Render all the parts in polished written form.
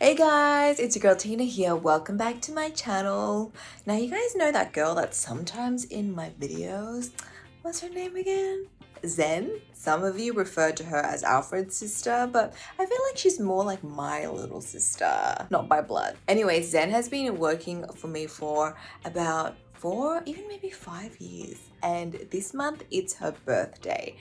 Hey guys, it's your girl Tina here. Welcome back to my channel. Now you guys know that girl that's sometimes in my videos. What's her name again? Zenn. Some of you refer to her as Alfred's sister, but I feel like she's more like my little sister, not by blood. Anyway, Zenn has been working for me for about 4, even maybe 5 years. And this month it's her birthday.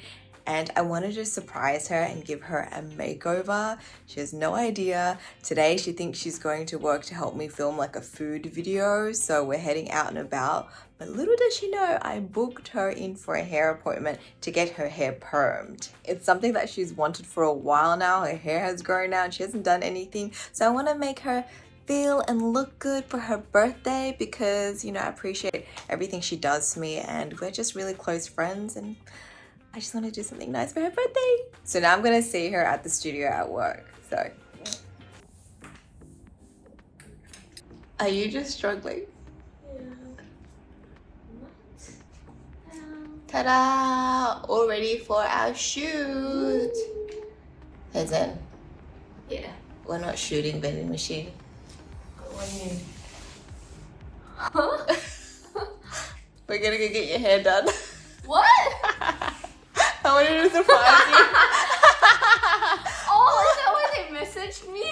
And I wanted to surprise her and give her a makeover. She has no idea. Today she thinks she's going to work to help me film like a food video. So we're heading out and about. But little does she know, I booked her in for a hair appointment to get her hair permed. It's something that she's wanted for a while now. Her hair has grown out and she hasn't done anything. So I want to make her feel and look good for her birthday because, you know, I appreciate everything she does for me and we're just really close friends and I just want to do something nice for her birthday. So now I'm going to see her at the studio at work. So, are you just struggling? Yeah. What? Ta-da! All ready for our shoot. Hey Zenn. Yeah. We're not shooting vending machine. What do you mean? Huh? We're going to go get your hair done. What? I wanted to surprise you. Oh, is that why they messaged me?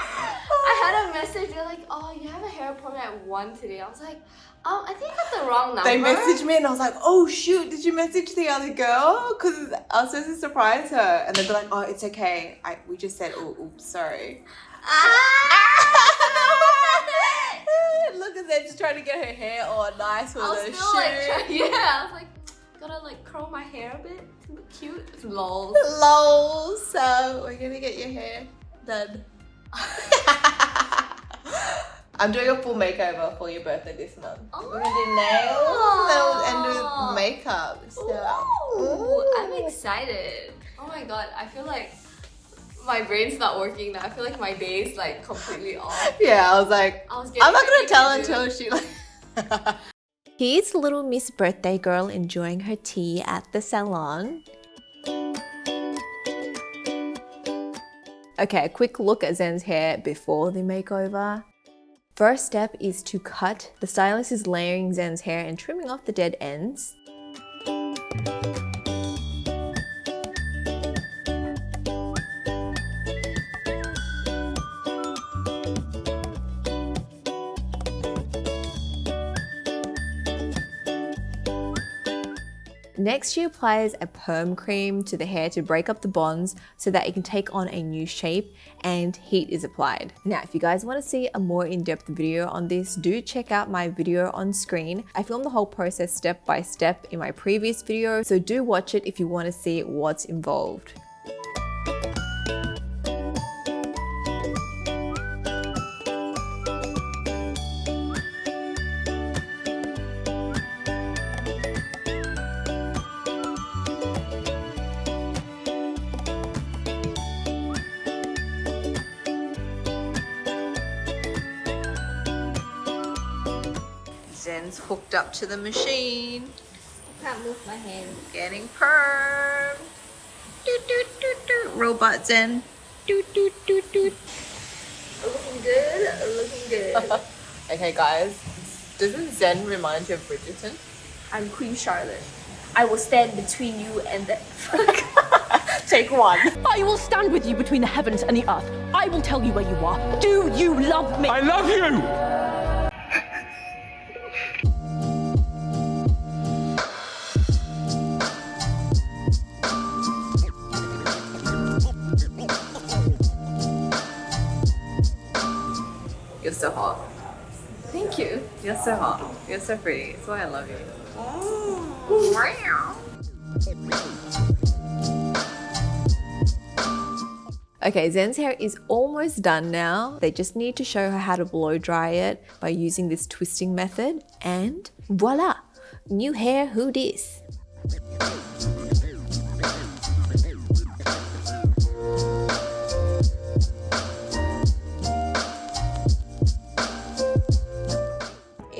I had a message, they're like, oh, you have a hair appointment at 1 today. I was like, I think I got the wrong number. They messaged me and I was like, oh shoot, did you message the other girl? Because I was supposed to surprise her. And they'd be like, oh, it's okay. We just said, oh, oops, sorry. Look at that, just trying to get her hair all nice for the shoot. I was like, gotta like curl my hair a bit to look cute. It's lol. Lol. So we're gonna get your hair done. I'm doing a full makeover for your birthday this month. Oh. We're gonna do nails and do makeup. So. Ooh, I'm excited. Oh my god, I feel like my brain's not working now. I feel like my day is like completely off. Yeah, I was like, I'm not gonna tell until she like. Here's little Miss Birthday Girl enjoying her tea at the salon. Okay, a quick look at Zenn's hair before the makeover. First step is to cut. The stylist is layering Zenn's hair and trimming off the dead ends. Next, she applies a perm cream to the hair to break up the bonds so that it can take on a new shape, and heat is applied. Now, if you guys want to see a more in-depth video on this, do check out my video on screen. I filmed the whole process step by step in my previous video, so do watch it if you want to see what's involved. Zenn's hooked up to the machine. I can't move my hand. Getting perm. Doot, doot, doot, doot. Robot Zenn. Doot, doot, doot, doot. Looking good, looking good. Okay guys, doesn't Zenn remind you of Bridgerton? I'm Queen Charlotte. I will stand between you and the... Take one. I will stand with you between the heavens and the earth. I will tell you where you are. Do you love me? I love you! You're so hot. Thank you. You're so hot. You're so pretty. That's why I love you. Okay, Zenn's hair is almost done now. They just need to show her how to blow dry it by using this twisting method. And voila! New hair, who dis?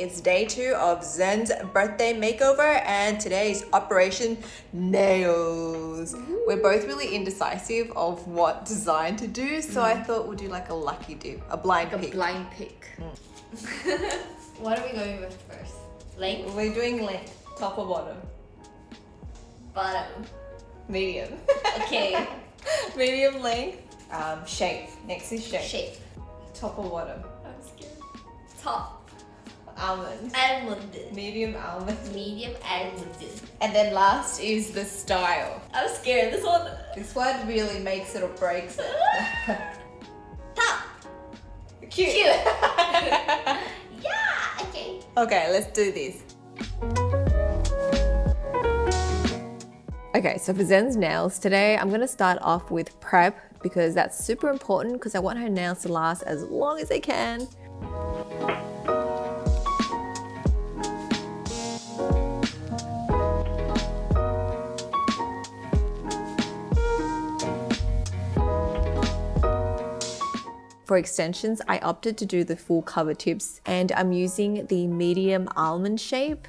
It's day 2 of Zenn's birthday makeover and today's Operation Nails. We're both really indecisive of what design to do, so I thought we'll do like a lucky dip, a blind Like a pick. blind pick. What are we going with first? Length? We're doing length, top or bottom? Bottom. Medium. Okay. Medium length. Shape. Next is shape. Shape. Top or bottom? I'm scared. Top. Almond. Almond. Medium almond. Medium almond. And then last is the style. I'm scared. This one. This one really makes it or breaks it. Top. Cute. Cute. Yeah. Okay. Okay, let's do this. Okay, so for Zenn's nails today, I'm gonna start off with prep because that's super important because I want her nails to last as long as they can. For extensions, I opted to do the full cover tips and I'm using the medium almond shape.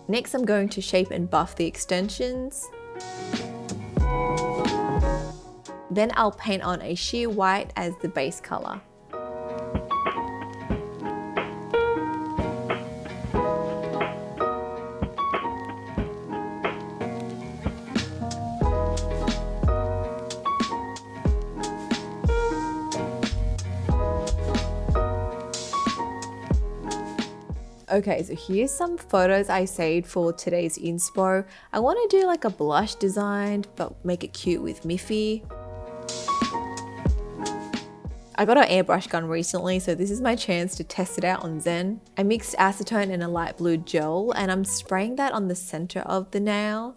Next, I'm going to shape and buff the extensions. Then I'll paint on a sheer white as the base color. Okay, so here's some photos I saved for today's inspo. I want to do like a blush design, but make it cute with Miffy. I got an airbrush gun recently, so this is my chance to test it out on Zenn. I mixed acetone and a light blue gel, and I'm spraying that on the center of the nail.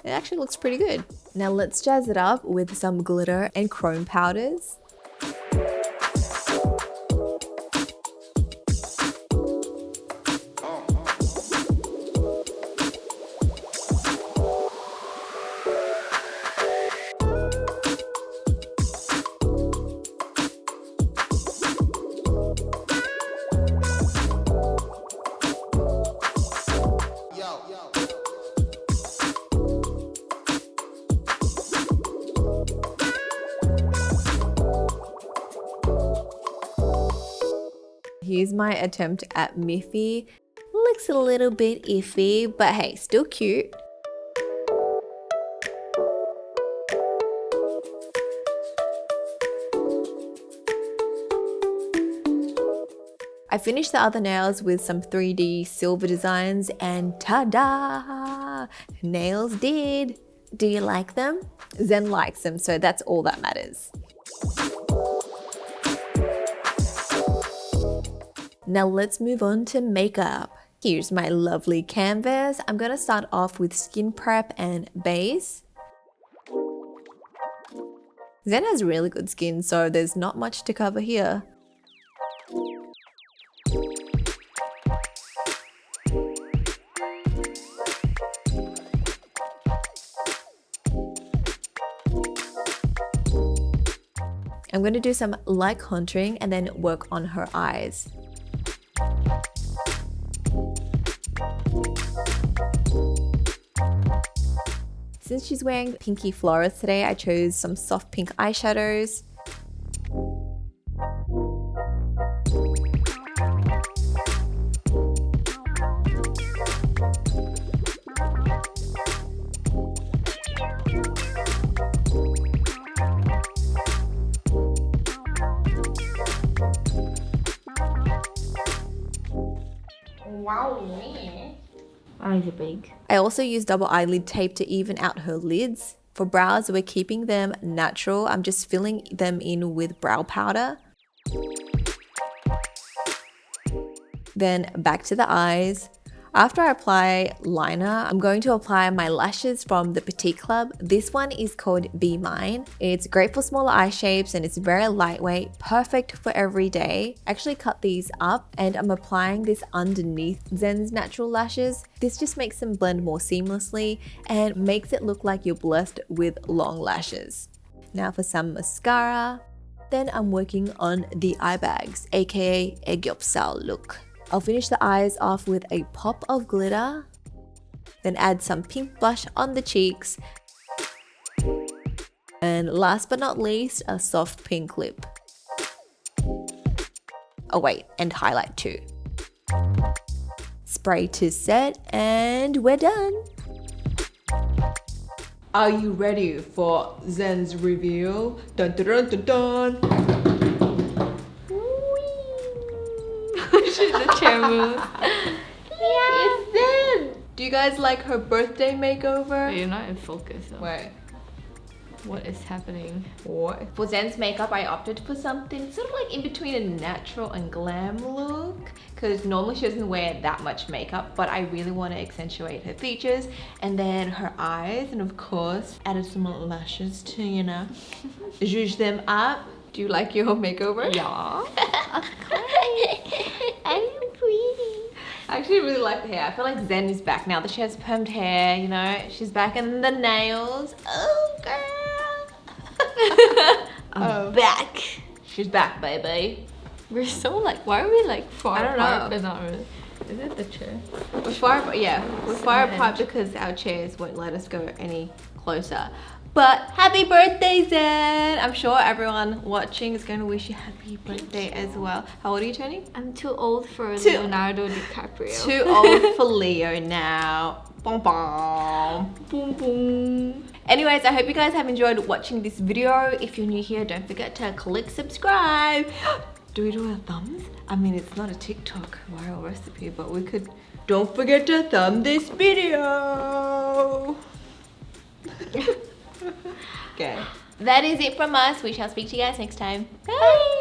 It actually looks pretty good. Now let's jazz it up with some glitter and chrome powders. Here's my attempt at Miffy. Looks a little bit iffy, but hey, still cute. I finished the other nails with some 3D silver designs and ta-da! Nails did! Do you like them? Zenn likes them, so that's all that matters. Now let's move on to makeup. Here's my lovely canvas. I'm gonna start off with skin prep and base. Zenn has really good skin, so there's not much to cover here. I'm going to do some light contouring and then work on her eyes. Since she's wearing pinky florals today, I chose some soft pink eyeshadows. me. Eyes are big. I also use double eyelid tape to even out her lids. For brows, we're keeping them natural. I'm just filling them in with brow powder. Then back to the eyes. After I apply liner, I'm going to apply my lashes from the Petite Club. This one is called Be Mine. It's great for smaller eye shapes and it's very lightweight, perfect for every day. I actually cut these up and I'm applying this underneath Zenn's natural lashes. This just makes them blend more seamlessly and makes it look like you're blessed with long lashes. Now for some mascara. Then I'm working on the eye bags, aka Aegyopsal look. I'll finish the eyes off with a pop of glitter, then add some pink blush on the cheeks, and last but not least, a soft pink lip. Oh wait, and highlight too. Spray to set, and we're done. Are you ready for Zenn's reveal? Dun dun dun dun dun! The chair move. It's Zenn! Do you guys like her birthday makeover? You're not in focus though. Wait. What is happening? What? For Zenn's makeup, I opted for something sort of like in between a natural and glam look. Because normally she doesn't wear that much makeup, but I really want to accentuate her features. And then her eyes, and of course, added some lashes to, you know, zhuzh them up. Do you like your makeover? Yeah. I'm pretty. I actually really like the hair. I feel like Zenn is back now that she has permed hair, you know. She's back, and the nails. Oh, girl. I'm back. She's back, baby. We're so like, why are we like far I don't apart know. but not really? Is it the chair? We're far, yeah, we're far Cement. apart because our chairs won't let us go any closer. But happy birthday, Zenn! I'm sure everyone watching is going to wish you happy birthday as well. How old are you turning? I'm too old for Too- Leonardo DiCaprio. Too old for Leo now. Boom, boom. Boom, boom. Anyways, I hope you guys have enjoyed watching this video. If you're new here, don't forget to click subscribe. Do we do a thumbs? I mean, it's not a TikTok viral recipe, but we could. Don't forget to thumb this video. Okay. That is it from us. We shall speak to you guys next time. Bye.